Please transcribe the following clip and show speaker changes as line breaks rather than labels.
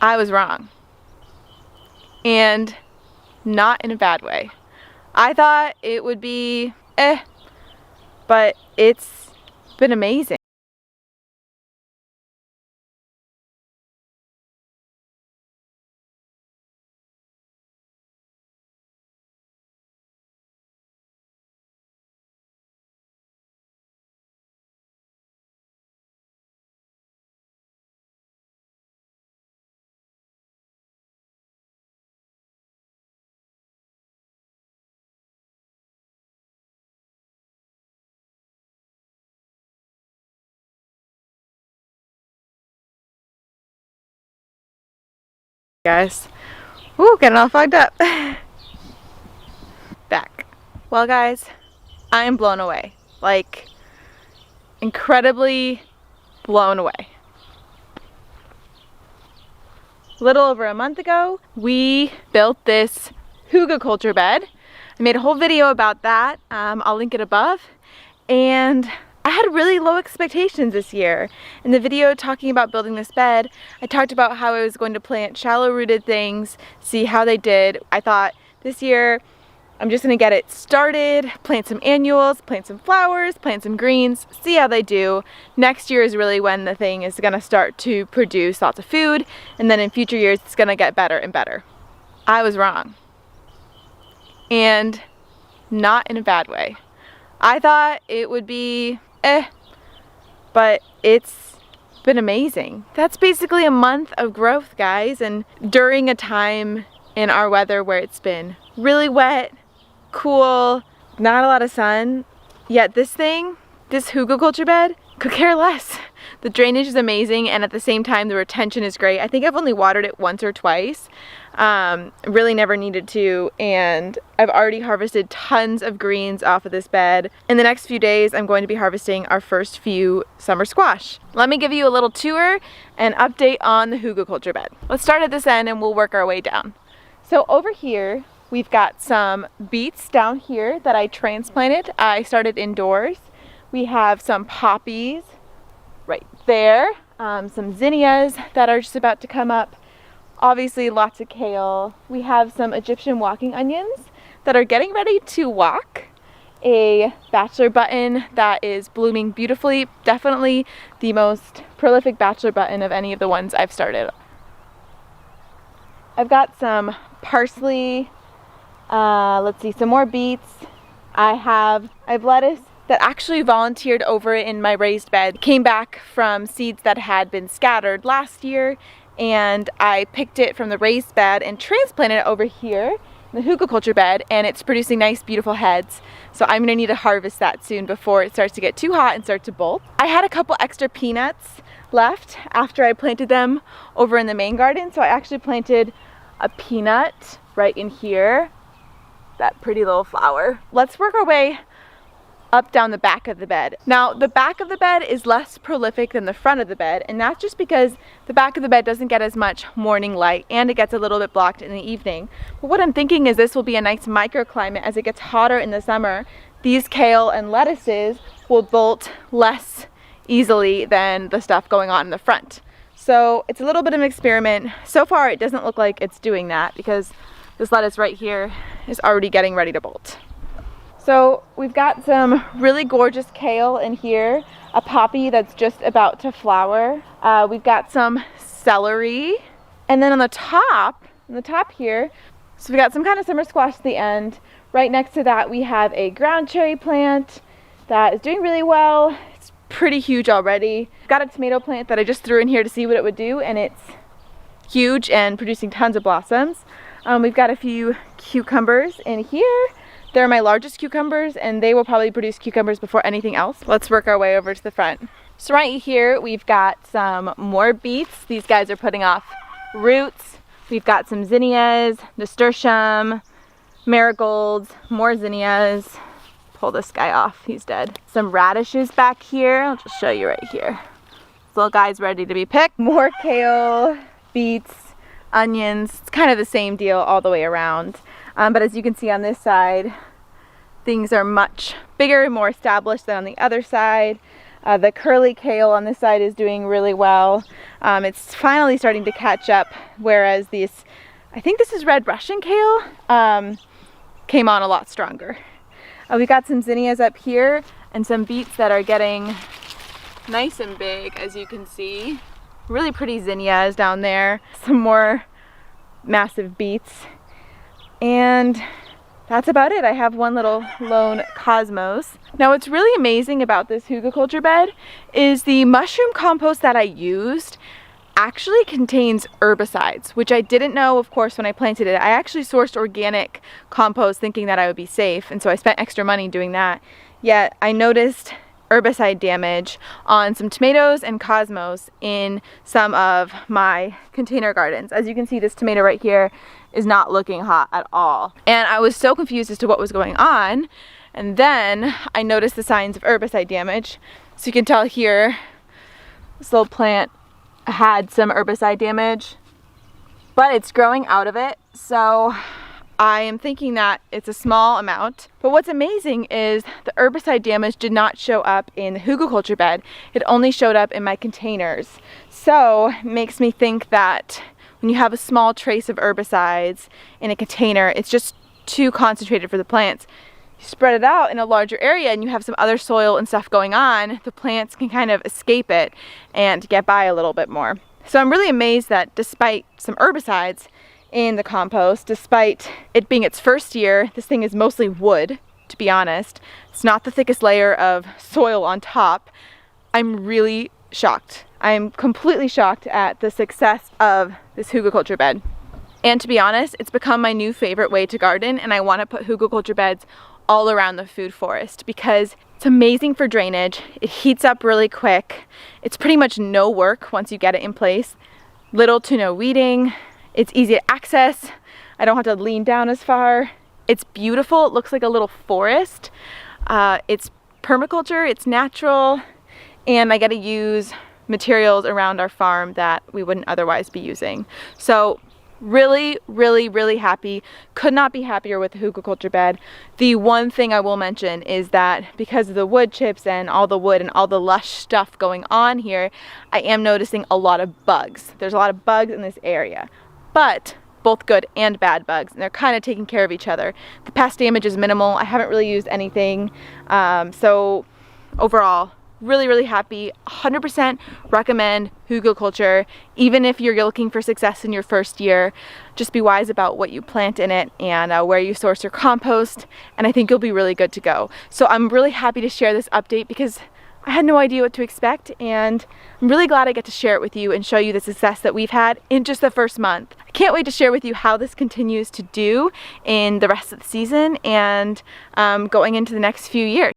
I was wrong. And not in a bad way. I thought it would be but it's been amazing. Guys, woo, getting all fogged up. Back. Well guys, I am blown away. Like, incredibly blown away. A little over a month ago, we built this Hugelkultur bed. I made a whole video about that. I'll link it above. And I had really low expectations this year. In the video talking about building this bed, I talked about how I was going to plant shallow rooted things, see how they did. I thought this year I'm just gonna get it started, plant some annuals, plant some flowers, plant some greens, see how they do. Next year is really when the thing is gonna start to produce lots of food, and then in future years it's gonna get better and better. I was wrong. And not in a bad way. I thought it would be but it's been amazing. That's basically a month of growth, guys, and during a time in our weather where it's been really wet, cool, not a lot of sun, yet this Hugelkultur bed, could care less. The drainage is amazing, and at the same time the retention is great. I think I've only watered it once or twice. Really never needed to, and I've already harvested tons of greens off of this bed. In the next few days I'm going to be harvesting our first few summer squash. Let me give you a little tour and update on the Hugelkultur bed. Let's start at this end and we'll work our way down. So over here we've got some beets down here that I transplanted. I started indoors. We have some poppies right there, some zinnias that are just about to come up. Obviously lots of kale. We have some Egyptian walking onions that are getting ready to walk. A bachelor button that is blooming beautifully. Definitely the most prolific bachelor button of any of the ones I've started. I've got some parsley, let's see, some more beets. I've lettuce that actually volunteered over in my raised bed. Came back from seeds that had been scattered last year, and I picked it from the raised bed and transplanted it over here in the Hugelkultur bed, and it's producing nice beautiful heads. So I'm gonna need to harvest that soon before it starts to get too hot and start to bolt. I had a couple extra peanuts left after I planted them over in the main garden, so I actually planted a peanut right in here, that pretty little flower. Let's work our way up down the back of the bed. Now the back of the bed is less prolific than the front of the bed, and that's just because the back of the bed doesn't get as much morning light and it gets a little bit blocked in the evening. But what I'm thinking is this will be a nice microclimate as it gets hotter in the summer. These kale and lettuces will bolt less easily than the stuff going on in the front. So it's a little bit of an experiment. So far it doesn't look like it's doing that because this lettuce right here is already getting ready to bolt. So we've got some really gorgeous kale in here, a poppy that's just about to flower. We've got some celery, and then on the top here, so we got some kind of summer squash at the end. Right next to that we have a ground cherry plant that is doing really well. It's pretty huge already. Got a tomato plant that I just threw in here to see what it would do, and it's huge and producing tons of blossoms. We've got a few cucumbers in here. They're my largest cucumbers, and they will probably produce cucumbers before anything else. Let's work our way over to the front. So right here we've got some more beets. These guys are putting off roots. We've got some zinnias, nasturtium, marigolds, more zinnias. Pull this guy off, he's dead. Some radishes back here. I'll just show you right here. This little guy's ready to be picked. More kale, beets, onions. It's kind of the same deal all the way around. But as you can see on this side, things are much bigger and more established than on the other side. The curly kale on this side is doing really well. It's finally starting to catch up, whereas these, I think this is red Russian kale, came on a lot stronger. We got some zinnias up here and some beets that are getting nice and big, as you can see. Really pretty zinnias down there. Some more massive beets. And that's about it. I have one little lone cosmos. Now what's really amazing about this Hugelkultur bed is the mushroom compost that I used actually contains herbicides, which I didn't know, of course, when I planted it. I actually sourced organic compost thinking that I would be safe, and so I spent extra money doing that. Yet I noticed herbicide damage on some tomatoes and cosmos in some of my container gardens. As you can see, this tomato right here is not looking hot at all. And I was so confused as to what was going on. And then I noticed the signs of herbicide damage. So you can tell here, this little plant had some herbicide damage, but it's growing out of it. So I am thinking that it's a small amount, but what's amazing is the herbicide damage did not show up in the Hugelkultur bed. It only showed up in my containers. So it makes me think that when you have a small trace of herbicides in a container, it's just too concentrated for the plants. You spread it out in a larger area and you have some other soil and stuff going on, the plants can kind of escape it and get by a little bit more. So I'm really amazed that despite some herbicides in the compost, despite it being its first year, this thing is mostly wood, to be honest. It's not the thickest layer of soil on top. I'm really shocked. I'm completely shocked at the success of this Hugelkultur bed. And to be honest, it's become my new favorite way to garden, and I want to put Hugelkultur beds all around the food forest because it's amazing for drainage. It heats up really quick. It's pretty much no work once you get it in place. Little to no weeding. It's easy to access. I don't have to lean down as far. It's beautiful. It looks like a little forest. It's permaculture, it's natural, and I get to use materials around our farm that we wouldn't otherwise be using. So really, really, really happy. Could not be happier with the Hugelkultur bed. The one thing I will mention is that because of the wood chips and all the wood and all the lush stuff going on here, I am noticing a lot of bugs. There's a lot of bugs in this area. But both good and bad bugs, and they're kind of taking care of each other. The pest damage is minimal. I haven't really used anything. So overall, really, really happy. 100% recommend Hugelkultur. Even if you're looking for success in your first year, just be wise about what you plant in it and where you source your compost, and I think you'll be really good to go. So I'm really happy to share this update because I had no idea what to expect, and I'm really glad I get to share it with you and show you the success that we've had in just the first month. I can't wait to share with you how this continues to do in the rest of the season and going into the next few years.